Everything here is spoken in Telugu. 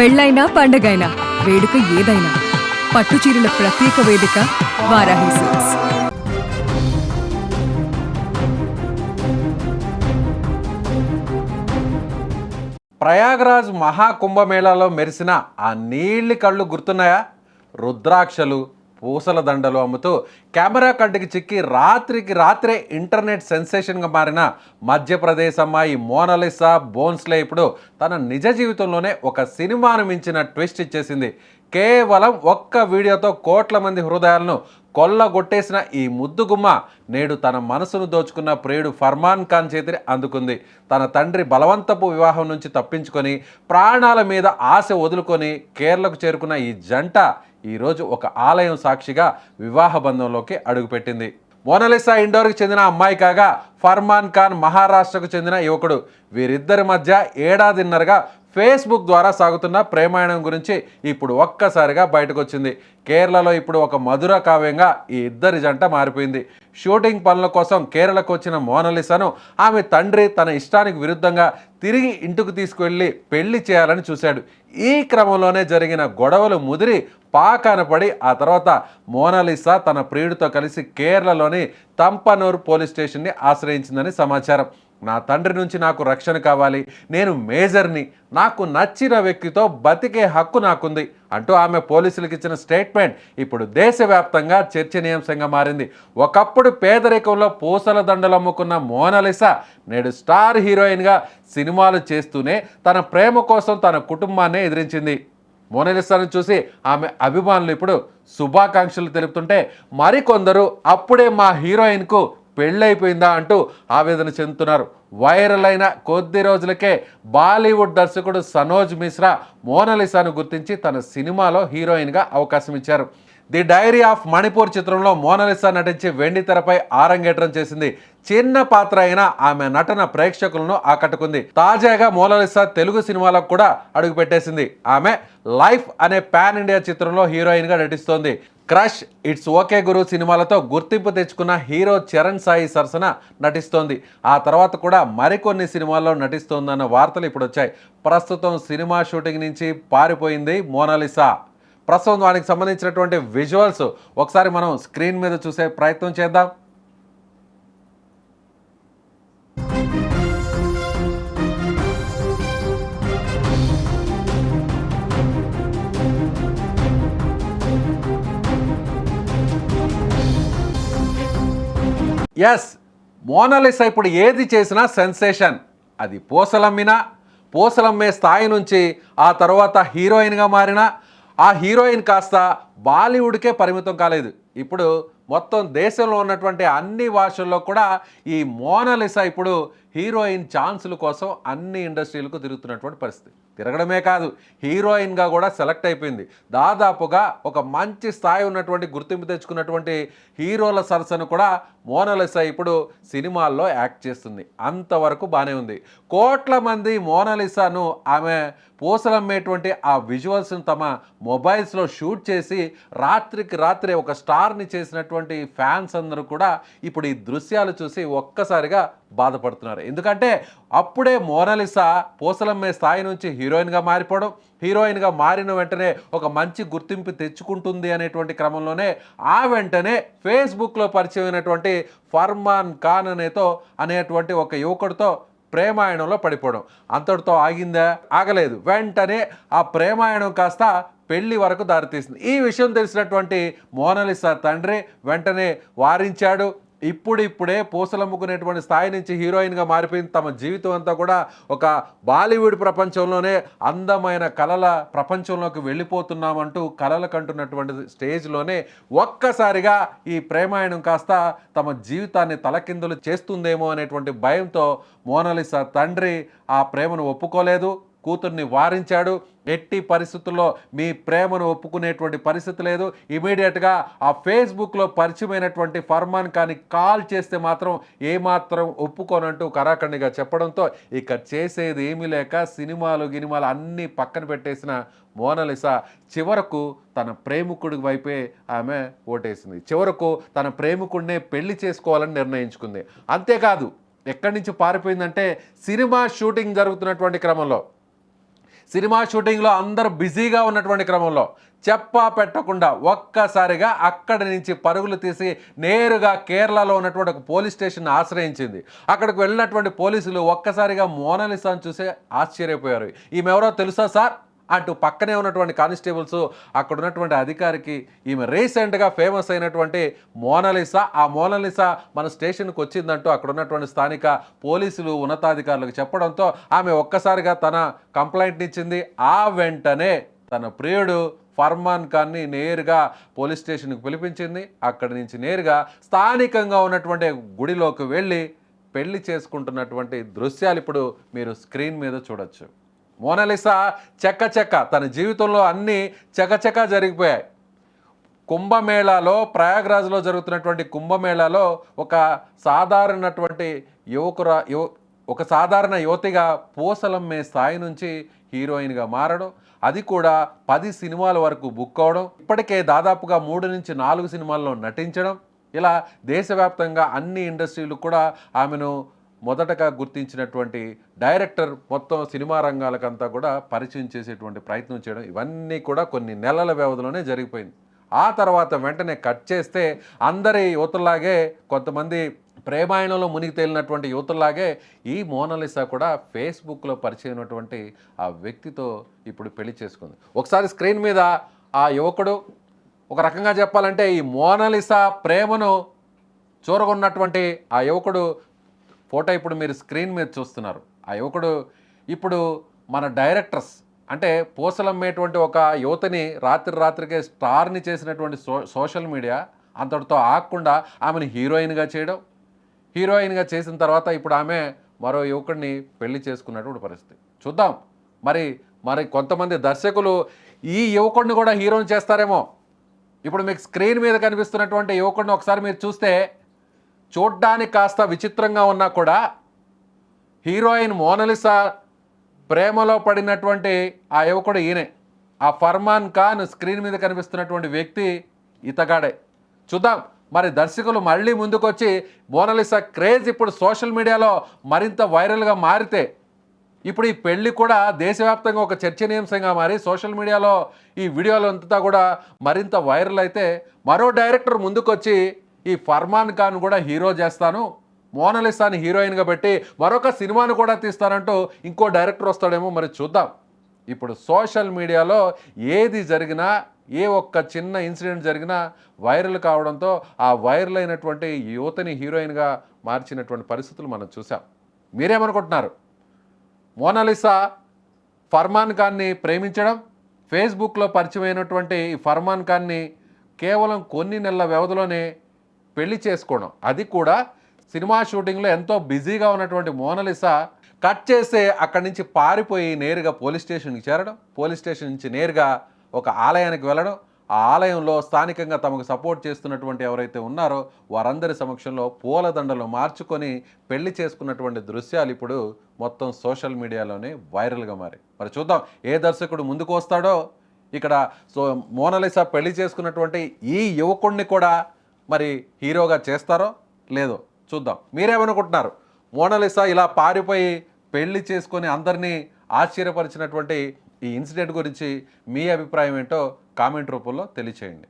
పెళ్ళైనా పండగైనా వేడుక ఏదైనా పట్టుచీరల ప్రత్యేక వేదిక వారాహి సిల్క్స్. ప్రయాగరాజ్ మహాకుంభమేళాలో మెరిసిన ఆ నీళ్ళి కళ్ళు గుర్తున్నాయా? రుద్రాక్షలు, పూసల దండలు అమ్ముతూ కెమెరా కంటికి చిక్కి రాత్రికి రాత్రే ఇంటర్నెట్ సెన్సేషన్గా మారిన మధ్యప్రదేశ్ అమ్మాయి మోనాలిసా బోన్స్లే ఇప్పుడు తన నిజ జీవితంలోనే ఒక సినిమాను మించిన ట్విస్ట్ ఇచ్చేసింది. కేవలం ఒక్క వీడియోతో కోట్ల మంది హృదయాలను కొల్లగొట్టేసిన ఈ ముద్దుగుమ్మ నేడు తన మనసును దోచుకున్న ప్రియుడు ఫర్మాన్ ఖాన్ చేతిని అందుకుంది. తన తండ్రి బలవంతపు వివాహం నుంచి తప్పించుకొని ప్రాణాల మీద ఆశ వదులుకొని కేరళకు చేరుకున్న ఈ జంట ఈరోజు ఒక ఆలయం సాక్షిగా వివాహ బంధంలోకి అడుగుపెట్టింది. మోనాలిసా ఇండోర్కి చెందిన అమ్మాయి కాగా ఫర్మాన్ ఖాన్ మహారాష్ట్రకు చెందిన యువకుడు. వీరిద్దరి మధ్య ఏడాదిన్నరగా ఫేస్బుక్ ద్వారా సాగుతున్న ప్రేమాయణం గురించి ఇప్పుడు ఒక్కసారిగా బయటకు వచ్చింది. కేరళలో ఇప్పుడు ఒక మధుర కావ్యంగా ఈ ఇద్దరి జంట మారిపోయింది. షూటింగ్ పనుల కోసం కేరళకు వచ్చిన మోనాలిసాను ఆమె తండ్రి తన ఇష్టానికి విరుద్ధంగా తిరిగి ఇంటికి తీసుకువెళ్ళి పెళ్లి చేయాలని చూశాడు. ఈ క్రమంలోనే జరిగిన గొడవలు ముదిరి పాకాన పడి ఆ తర్వాత మోనాలిసా తన ప్రియుడితో కలిసి కేరళలోని తంపనూర్ పోలీస్ స్టేషన్ని ఆశ్రయించిందని సమాచారం. నా తండ్రి నుంచి నాకు రక్షణ కావాలి, నేను మేజర్ని, నాకు నచ్చిన వ్యక్తితో బతికే హక్కు నాకుంది అంటూ ఆమె పోలీసులకు ఇచ్చిన స్టేట్మెంట్ ఇప్పుడు దేశవ్యాప్తంగా చర్చనీయాంశంగా మారింది. ఒకప్పుడు పేదరికంలో పూసల దండలు అమ్ముకున్న మోనాలిసా నేడు స్టార్ హీరోయిన్గా సినిమాలు చేస్తూనే తన ప్రేమ కోసం తన కుటుంబాన్నే ఎదిరించింది. మోనాలిసాను చూసి ఆమె అభిమానులు ఇప్పుడు శుభాకాంక్షలు తెలుపుతుంటే మరికొందరు అప్పుడే మా హీరోయిన్కు పెళ్ళైపోయిందా అంటూ ఆవేదన చెందుతున్నారు. వైరల్ అయిన కొద్ది రోజులకే బాలీవుడ్ దర్శకుడు సనోజ్ మిశ్రా మోనాలిసాను గుర్తించి తన సినిమాలో హీరోయిన్గా అవకాశం ఇచ్చారు. ది డైరీ ఆఫ్ మణిపూర్ చిత్రంలో మోనాలిసా నటించి వెండి తెరపై ఆరంగేట్రం చేసింది. చిన్న పాత్ర అయినా ఆమె నటన ప్రేక్షకులను ఆకట్టుకుంది. తాజాగా మోనాలిసా తెలుగు సినిమాలకు కూడా అడుగుపెట్టేసింది. ఆమె లైఫ్ అనే పాన్ ఇండియా చిత్రంలో హీరోయిన్గా నటిస్తోంది. క్రష్, ఇట్స్ ఓకే గురు సినిమాలతో గుర్తింపు తెచ్చుకున్న హీరో చరణ్ సాయి సరసన నటిస్తోంది. ఆ తర్వాత కూడా మరికొన్ని సినిమాల్లో నటిస్తోందన్న వార్తలు ఇప్పుడు వచ్చాయి. ప్రస్తుతం సినిమా షూటింగ్ నుంచి పారిపోయింది మోనాలిసా. ప్రస్తుతం దానికి సంబంధించినటువంటి విజువల్స్ ఒకసారి మనం స్క్రీన్ మీద చూసే ప్రయత్నం చేద్దాం. ఎస్, మోనాలిసా ఇప్పుడు ఏది చేసినా సెన్సేషన్. అది పూసలమ్మినా, పూసలమ్మే స్థాయి నుంచి ఆ తర్వాత హీరోయిన్గా మారిన ఆ హీరోయిన్ కాస్త బాలీవుడ్కే పరిమితం కాలేదు. ఇప్పుడు మొత్తం దేశంలో ఉన్నటువంటి అన్ని భాషల్లో కూడా ఈ మోనాలిసా ఇప్పుడు హీరోయిన్ ఛాన్సుల కోసం అన్ని ఇండస్ట్రీలకు తిరుగుతున్నటువంటి పరిస్థితి. తిరగడమే కాదు, హీరోయిన్గా కూడా సెలెక్ట్ అయిపోయింది. దాదాపుగా ఒక మంచి స్థాయి ఉన్నటువంటి గుర్తింపు తెచ్చుకున్నటువంటి హీరోల సరసను కూడా మోనాలిసా ఇప్పుడు సినిమాల్లో యాక్ట్ చేస్తుంది. అంతవరకు బాగానే ఉంది. కోట్ల మంది మోనాలిసాను ఆమె పూసలమ్మేటువంటి ఆ విజువల్స్ను తమ మొబైల్స్లో షూట్ చేసి రాత్రికి రాత్రే ఒక స్టార్ని చేసినటువంటి ఫ్యాన్స్ అందరూ కూడా ఇప్పుడు ఈ దృశ్యాలు చూసి ఒక్కసారిగా బాధపడుతున్నారు. ఎందుకంటే అప్పుడే మోనాలిసా పూసలమ్మే స్థాయి నుంచి హీరోయిన్గా మారిపోవడం, హీరోయిన్గా మారిన వెంటనే ఒక మంచి గుర్తింపు తెచ్చుకుంటుంది అనేటువంటి క్రమంలోనే ఆ వెంటనే ఫేస్బుక్లో పరిచయమైనటువంటి ఫర్మాన్ ఖాన్ అనేటువంటి ఒక యువకుడితో ప్రేమాయణంలో పడిపోవడం. అంతటితో ఆగిందా? ఆగలేదు. వెంటనే ఆ ప్రేమాయణం కాస్త పెళ్లి వరకు దారితీసింది. ఈ విషయం తెలిసినటువంటి మోనాలిసా తండ్రి వెంటనే వారించాడు. ఇప్పుడిప్పుడే పూసలమ్ముకునేటువంటి స్థాయి నుంచి హీరోయిన్గా మారిపోయింది. తమ జీవితం అంతా కూడా ఒక బాలీవుడ్ ప్రపంచంలోనే అందమైన కళల ప్రపంచంలోకి వెళ్ళిపోతున్నామంటూ కళలు కంటున్నటువంటి స్టేజ్లోనే ఒక్కసారిగా ఈ ప్రేమాయణం కాస్త తమ జీవితాన్ని తలకిందులు చేస్తుందేమో అనేటువంటి భయంతో మోనాలిసా తండ్రి ఆ ప్రేమను ఒప్పుకోలేదు. కూతుర్ని వారించాడు. ఎట్టి పరిస్థితుల్లో మీ ప్రేమను ఒప్పుకునేటువంటి పరిస్థితి లేదు. ఇమీడియట్గా ఆ ఫేస్బుక్లో పరిచయమైనటువంటి ఫర్మాన్ ఖాన్ కాల్ చేస్తే మాత్రం ఏమాత్రం ఒప్పుకోనంటూ కరాఖండిగా చెప్పడంతో ఇక చేసేది ఏమీ లేక సినిమాలు అన్నీ పక్కన పెట్టేసిన మోనాలిసా చివరకు తన ప్రేమికుడి వైపే ఆమె ఓటేసింది. చివరకు తన ప్రేమికుడినే పెళ్లి చేసుకోవాలని నిర్ణయించుకుంది. అంతేకాదు, ఎక్కడి నుంచి పారిపోయిందంటే సినిమా షూటింగ్ జరుగుతున్నటువంటి క్రమంలో సినిమా షూటింగ్లో అందరూ బిజీగా ఉన్నటువంటి క్రమంలో చెప్పా పెట్టకుండా ఒక్కసారిగా అక్కడి నుంచి పరుగులు తీసి నేరుగా కేరళలో ఉన్నటువంటి ఒక పోలీస్ స్టేషన్ ఆశ్రయించింది. అక్కడికి వెళ్ళినటువంటి పోలీసులు ఒక్కసారిగా మోనాలిసాను చూసి ఆశ్చర్యపోయారు. ఈమె ఎవరో తెలుసా సార్ అంటూ పక్కనే ఉన్నటువంటి కానిస్టేబుల్స్ అక్కడ ఉన్నటువంటి అధికారికి ఈమె రీసెంట్గా ఫేమస్ అయినటువంటి మోనాలిసా, ఆ మోనాలిసా మన స్టేషన్కి వచ్చిందంటూ అక్కడ ఉన్నటువంటి స్థానిక పోలీసులు ఉన్నతాధికారులకు చెప్పడంతో ఆమె ఒక్కసారిగా తన కంప్లైంట్ని ఇచ్చింది. ఆ వెంటనే తన ప్రియుడు ఫర్మాన్ ఖాన్ని నేరుగా పోలీస్ స్టేషన్కి పిలిపించింది. అక్కడి నుంచి నేరుగా స్థానికంగా ఉన్నటువంటి గుడిలోకి వెళ్ళి పెళ్లి చేసుకుంటున్నటువంటి దృశ్యాలు ఇప్పుడు మీరు స్క్రీన్ మీద చూడొచ్చు. మోనాలిసా చెక్క తన జీవితంలో అన్నీ చకచకా జరిగిపోయాయి. కుంభమేళాలో, ప్రయాగ్రాజ్లో జరుగుతున్నటువంటి కుంభమేళాలో ఒక సాధారణ యువతిగా పూసలమ్మే స్థాయి నుంచి హీరోయిన్గా మారడం, అది కూడా 10 సినిమాల వరకు బుక్ అవడం, ఇప్పటికే దాదాపుగా 3 నుంచి 4 సినిమాల్లో నటించడం, ఇలా దేశవ్యాప్తంగా అన్ని ఇండస్ట్రీలు కూడా ఆమెను మొదటగా గుర్తించినటువంటి డైరెక్టర్ మొత్తం సినిమా రంగాలకంతా కూడా పరిచయం చేసేటువంటి ప్రయత్నం చేయడం, ఇవన్నీ కూడా కొన్ని నెలల వ్యవధిలోనే జరిగిపోయింది. ఆ తర్వాత వెంటనే కట్ చేస్తే అందరి యువతలాగే, కొంతమంది ప్రేమాయణంలో మునిగి తేలినటువంటి యువతలాగే ఈ మోనాలిసా కూడా ఫేస్బుక్లో పరిచయం అయినటువంటి ఆ వ్యక్తితో ఇప్పుడు పెళ్లి చేసుకుంది. ఒకసారి స్క్రీన్ మీద ఆ యువకుడు, ఒక రకంగా చెప్పాలంటే ఈ మోనాలిసా ప్రేమను చూరగొన్నటువంటి ఆ యువకుడు ఫోటో ఇప్పుడు మీరు స్క్రీన్ మీద చూస్తున్నారు. ఆ యువకుడు ఇప్పుడు మన డైరెక్టర్స్ అంటే పూసలమ్మేటువంటి ఒక యువతని రాత్రికే స్టార్ని చేసినటువంటి సోషల్ మీడియా అంతటితో ఆగకుండా ఆమెను హీరోయిన్గా చేయడం, హీరోయిన్గా చేసిన తర్వాత ఇప్పుడు ఆమె మరో యువకుడిని పెళ్లి చేసుకున్నటువంటి పరిస్థితి చూద్దాం. మరి కొంతమంది దర్శకులు ఈ యువకుడిని కూడా హీరోని చేస్తారేమో. ఇప్పుడు మీకు స్క్రీన్ మీద కనిపిస్తున్నటువంటి యువకుడిని ఒకసారి మీరు చూస్తే చూడ్డానికి కాస్త విచిత్రంగా ఉన్నా కూడా హీరోయిన్ మోనాలిసా ప్రేమలో పడినటువంటి ఆ యువకుడు ఈయనే. ఆ ఫర్మాన్ ఖాన్ స్క్రీన్ మీద కనిపిస్తున్నటువంటి వ్యక్తి ఇతగాడే. చూద్దాం మరి దర్శకులు మళ్ళీ ముందుకొచ్చి మోనాలిసా క్రేజ్ ఇప్పుడు సోషల్ మీడియాలో మరింత వైరల్గా మారితే, ఇప్పుడు ఈ పెళ్లి కూడా దేశవ్యాప్తంగా ఒక చర్చనీయాంశంగా మారి సోషల్ మీడియాలో ఈ వీడియోలు అంతా కూడా మరింత వైరల్ అయితే, మరో డైరెక్టర్ ముందుకొచ్చి ఈ ఫర్మాన్ ఖాన్ కూడా హీరో చేస్తాను, మోనాలిసాని హీరోయిన్గా పెట్టి మరొక సినిమాను కూడా తీస్తానంటూ ఇంకో డైరెక్టర్ వస్తాడేమో మరి చూద్దాం. ఇప్పుడు సోషల్ మీడియాలో ఏది జరిగినా, ఏ ఒక్క చిన్న ఇన్సిడెంట్ జరిగినా వైరల్ కావడంతో ఆ వైరల్ అయినటువంటి యువతని హీరోయిన్గా మార్చినటువంటి పరిస్థితులు మనం చూసాం. మీరేమనుకుంటున్నారు? మోనాలిసా ఫర్మాన్ ఖాన్ని ప్రేమించడం, ఫేస్బుక్లో పరిచయమైనటువంటి ఈ ఫర్మాన్ ఖాన్ని కేవలం కొన్ని నెలల వ్యవధిలోనే పెళ్లి చేసుకోవడం, అది కూడా సినిమా షూటింగ్లో ఎంతో బిజీగా ఉన్నటువంటి మోనాలిసా కట్ చేస్తే అక్కడి నుంచి పారిపోయి నేరుగా పోలీస్ స్టేషన్కి చేరడం, పోలీస్ స్టేషన్ నుంచి నేరుగా ఒక ఆలయానికి వెళ్ళడం, ఆ ఆలయంలో స్థానికంగా తమకు సపోర్ట్ చేస్తున్నటువంటి ఎవరైతే ఉన్నారో వారందరి సమక్షంలో పూలదండలు మార్చుకొని పెళ్లి చేసుకున్నటువంటి దృశ్యాలు ఇప్పుడు మొత్తం సోషల్ మీడియాలోనే వైరల్గా మారి. మరి చూద్దాం ఏ దర్శకుడు ముందుకు వస్తాడో. ఇక్కడ మోనాలిసా పెళ్లి చేసుకున్నటువంటి ఈ యువకుడిని కూడా మరి హీరోగా చేస్తారో లేదో చూద్దాం. మీరేమనుకుంటున్నారు? మోనాలిసా ఇలా పారిపోయి పెళ్లి చేసుకొని అందరినీ ఆశ్చర్యపరిచినటువంటి ఈ ఇన్సిడెంట్ గురించి మీ అభిప్రాయం ఏంటో కామెంట్ రూపంలో తెలియచేయండి.